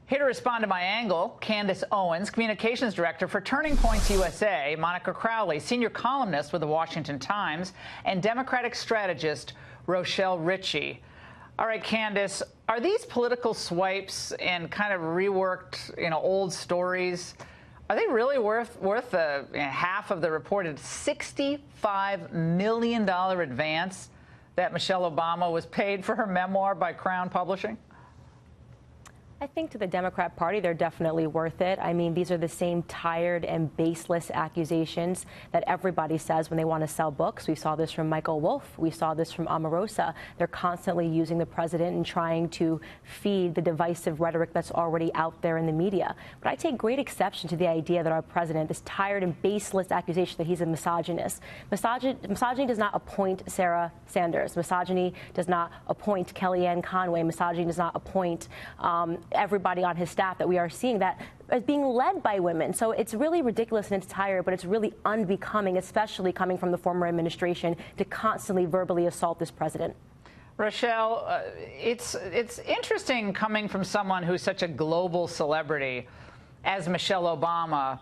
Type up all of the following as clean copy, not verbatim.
Here to respond to my angle, Candace Owens, Communications Director for Turning Points USA, Monica Crowley, Senior Columnist with the Washington Times, and Democratic strategist Rochelle Ritchie. All right, Candace, are these political swipes and kind of reworked, old stories, are they really worth half of the reported $65 million advance that Michelle Obama was paid for her memoir by Crown Publishing? I think to the Democrat Party, they're definitely worth it. I mean, these are the same tired and baseless accusations that everybody says when they want to sell books. We saw this from Michael Wolff. We saw this from Omarosa. They're constantly using the president and trying to feed the divisive rhetoric that's already out there in the media. But I take great exception to the idea that our president, this tired and baseless accusation that he's a misogynist. Misogyny does not appoint Sarah Sanders. Misogyny does not appoint Kellyanne Conway. Misogyny does not appoint everybody on his staff that we are seeing that as being led by women. So it's really ridiculous and it's tired, but it's really unbecoming, especially coming from the former administration, to constantly verbally assault this president. Rochelle, it's interesting coming from someone who's such a global celebrity as Michelle Obama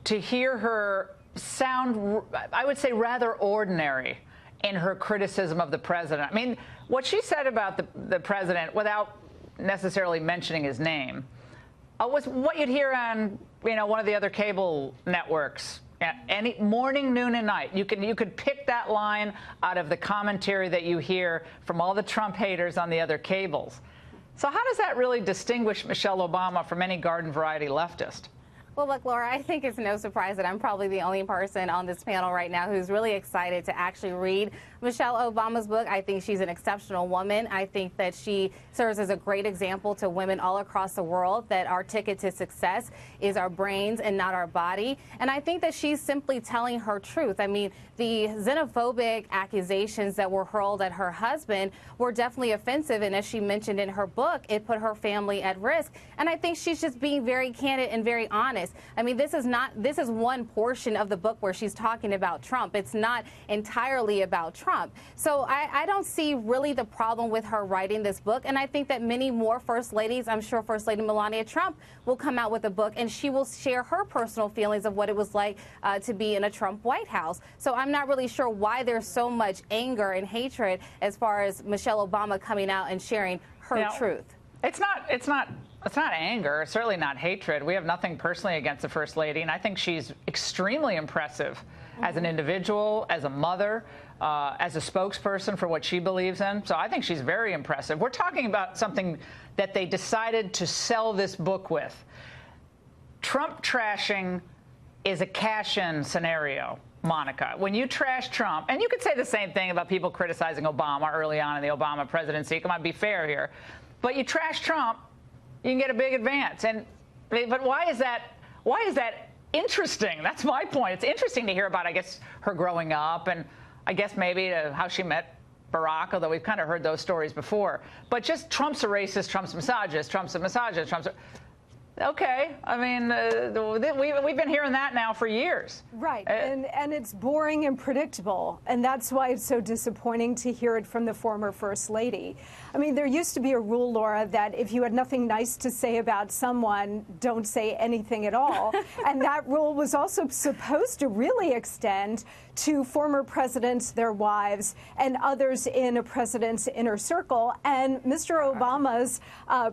to hear her sound, I would say, rather ordinary in her criticism of the president. I mean, what she said about the president, without necessarily mentioning his name, was what you'd hear on one of the other cable networks any morning, noon, and night. You could pick that line out of the commentary that you hear from all the Trump haters on the other cables. So how does that really distinguish Michelle Obama from any garden variety leftist? Well, look, Laura, I think it's no surprise that I'm probably the only person on this panel right now who's really excited to actually read Michelle Obama's book. I think she's an exceptional woman. I think that she serves as a great example to women all across the world that our ticket to success is our brains and not our body. And I think that she's simply telling her truth. I mean, the xenophobic accusations that were hurled at her husband were definitely offensive. And as she mentioned in her book, it put her family at risk. And I think she's just being very candid and very honest. I mean, this is one portion of the book where she's talking about Trump. It's not entirely about Trump. So I don't see really the problem with her writing this book. And I think that many more first ladies, I'm sure First Lady Melania Trump will come out with a book and she will share her personal feelings of what it was like to be in a Trump White House. So I'm not really sure why there's so much anger and hatred as far as Michelle Obama coming out and sharing her truth. It's not anger, certainly not hatred. We have nothing personally against the First Lady, and I think she's extremely impressive as an individual, as a mother, as a spokesperson for what she believes in. So I think she's very impressive. We're talking about something that they decided to sell this book with. Trump trashing is a cash-in scenario, Monica. When you trash Trump, and you could say the same thing about people criticizing Obama early on in the Obama presidency. Come on, be fair here. But you trash Trump, you can get a big advance. But why is that interesting? That's my point. It's interesting to hear about, I guess, her growing up and I guess maybe how she met Barack, although we've kind of heard those stories before. But just Trump's a racist, Trump's a misogynist, Trump's a misogynist, Trump's a... Okay. I mean, we've been hearing that now for years. Right. And it's boring and predictable. And that's why it's so disappointing to hear it from the former First Lady. I mean, there used to be a rule, Laura, that if you had nothing nice to say about someone, don't say anything at all. And that rule was also supposed to really extend to former presidents, their wives, and others in a president's inner circle. And Mr. Obama's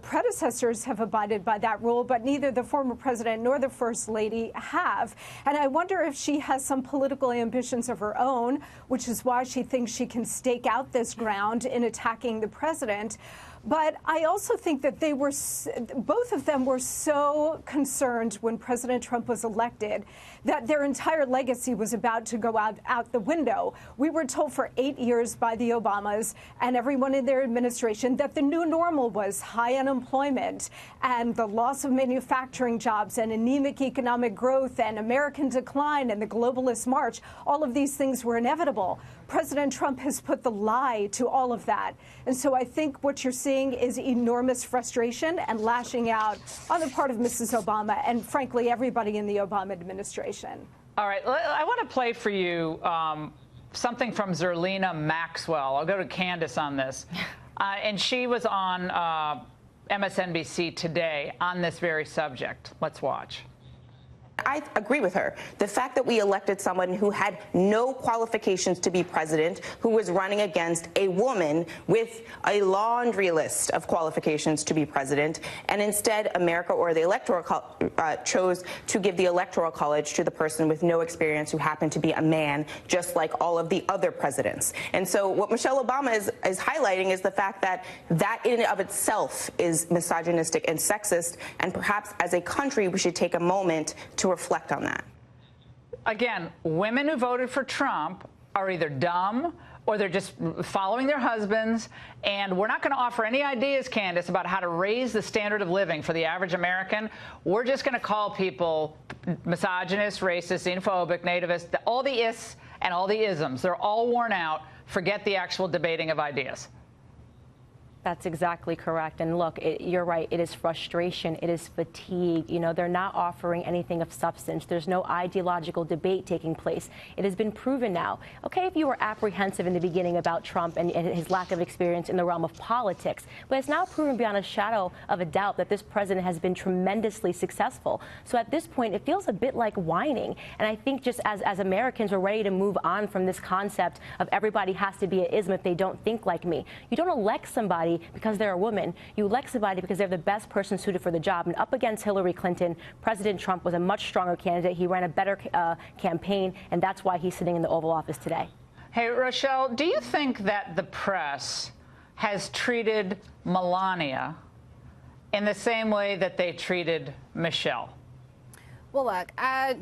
predecessors have abided by that rule, but neither the former president nor the First Lady have. And I wonder if she has some political ambitions of her own, which is why she thinks she can stake out this ground in attacking the president. But I also think that both of them were so concerned when President Trump was elected that their entire legacy was about to go out the window. We were told for 8 years by the Obamas and everyone in their administration that the new normal was high unemployment and the loss of manufacturing jobs and anemic economic growth and American decline and the globalist march. All of these things were inevitable. President Trump has put the lie to all of that. And so I think what you're seeing is enormous frustration and lashing out on the part of Mrs. Obama and, frankly, everybody in the Obama administration. All right. I want to play for you something from Zerlina Maxwell. I'll go to Candace on this. And she was on MSNBC today on this very subject. Let's watch. I agree with her. The fact that we elected someone who had no qualifications to be president, who was running against a woman with a laundry list of qualifications to be president, and instead America or the Electoral chose to give the Electoral College to the person with no experience who happened to be a man, just like all of the other presidents. And so what Michelle Obama is highlighting is the fact that that in and of itself is misogynistic and sexist, and perhaps as a country we should take a moment to reflect on that. Again, women who voted for Trump are either dumb or they're just following their husbands. And we're not going to offer any ideas, Candace, about how to raise the standard of living for the average American. We're just going to call people misogynist, racist, xenophobic, nativist, all the ists and all the isms. They're all worn out. Forget the actual debating of ideas. That's exactly correct. And look, you're right. It is frustration. It is fatigue. You know, they're not offering anything of substance. There's no ideological debate taking place. It has been proven now. Okay, if you were apprehensive in the beginning about Trump and his lack of experience in the realm of politics, but it's now proven beyond a shadow of a doubt that this president has been tremendously successful. So at this point, it feels a bit like whining. And I think just as Americans, we're ready to move on from this concept of everybody has to be an ism if they don't think like me. You don't elect somebody because they're a woman. You elect somebody because they're the best person suited for the job. And up against Hillary Clinton, President Trump was a much stronger candidate. He ran a better campaign, and that's why he's sitting in the Oval Office today. Hey, Rochelle, do you think that the press has treated Melania in the same way that they treated Michelle? Well, look,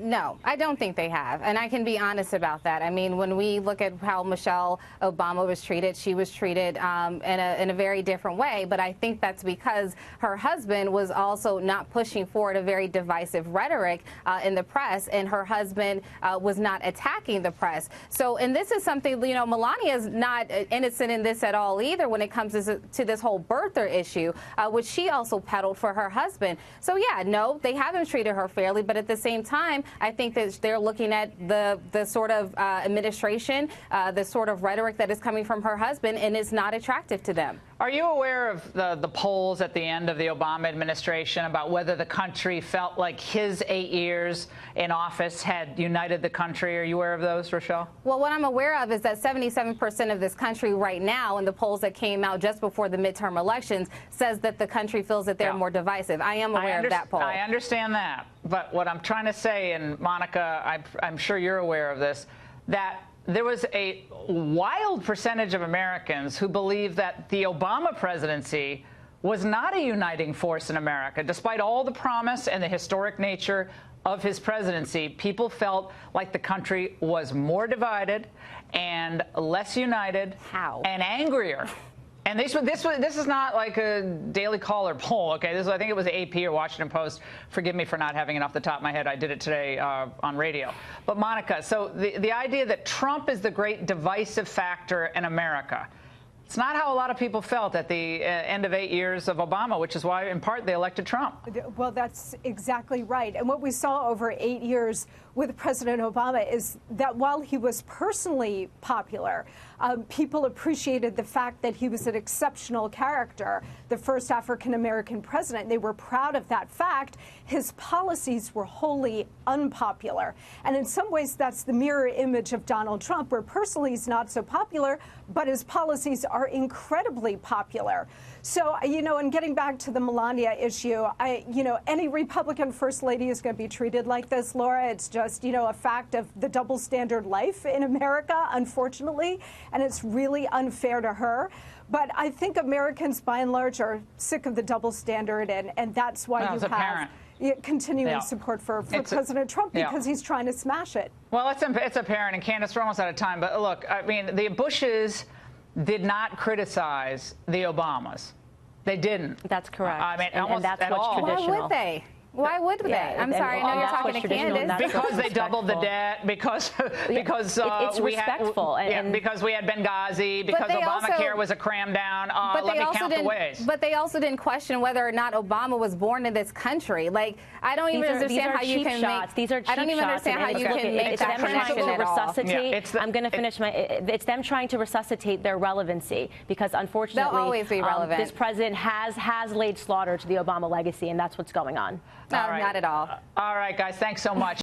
no, I don't think they have. And I can be honest about that. I mean, when we look at how Michelle Obama was treated, she was treated in a very different way. But I think that's because her husband was also not pushing forward a very divisive rhetoric in the press, and her husband was not attacking the press. So, and this is something, you know, Melania is not innocent in this at all either when it comes to this whole birther issue, which she also peddled for her husband. So, yeah, no, they haven't treated her fairly. But at the same time, I think that they're looking at the sort of administration, the sort of rhetoric that is coming from her husband, and it's not attractive to them. Are you aware of the polls at the end of the Obama administration about whether the country felt like his 8 years in office had united the country? Are you aware of those, Rochelle? Well, what I'm aware of is that 77% of this country right now, in the polls that came out just before the midterm elections, says that the country feels that they're more divisive. I am aware of that poll. I understand that. But what I'm trying to say, and Monica, I'm sure you're aware of this, that there was a wild percentage of Americans who believe that the Obama presidency was not a uniting force in America. Despite all the promise and the historic nature of his presidency, people felt like the country was more divided and less united. How? And angrier. And this is not like a Daily Caller poll, okay? I think it was AP or Washington Post. Forgive me for not having it off the top of my head. I did it today on radio. But Monica, so the idea that Trump is the great divisive factor in America, it's not how a lot of people felt at the end of 8 years of Obama, which is why, in part, they elected Trump. Well, that's exactly right. And what we saw over 8 years with President Obama is that while he was personally popular, people appreciated the fact that he was an exceptional character, the first African-American president. They were proud of that fact. His policies were wholly unpopular. And in some ways, that's the mirror image of Donald Trump, where personally he's not so popular, but his policies are incredibly popular. So, you know, and getting back to the Melania issue, any Republican first lady is going to be treated like this, Laura. It's just, you know, a fact of the double standard life in America, unfortunately, and it's really unfair to her. But I think Americans, by and large, are sick of the double standard, and that's why you have continuing support for President Trump, because he's trying to smash it. Well, it's apparent, and Candace, we're almost out of time. But look, I mean, the Bushes did not criticize the Obamas. They didn't. That's correct. I mean, and that's what's traditional. Why would they? Why would they? I'm sorry, I know you're talking to Candace. Because they doubled the debt, because it's respectful. Because we had Benghazi, because Obamacare was a cram down. Let me count the ways. But they also didn't question whether or not Obama was born in this country. Like, I don't even understand how you can make. These are cheap shots. I don't even understand how you can make that connection at all. I'm going to finish my. It's them trying to resuscitate their relevancy because, unfortunately, they'll always be relevant. This president has laid slaughter to the Obama legacy, and that's what's going on. No, not at all. All right, guys, thanks so much.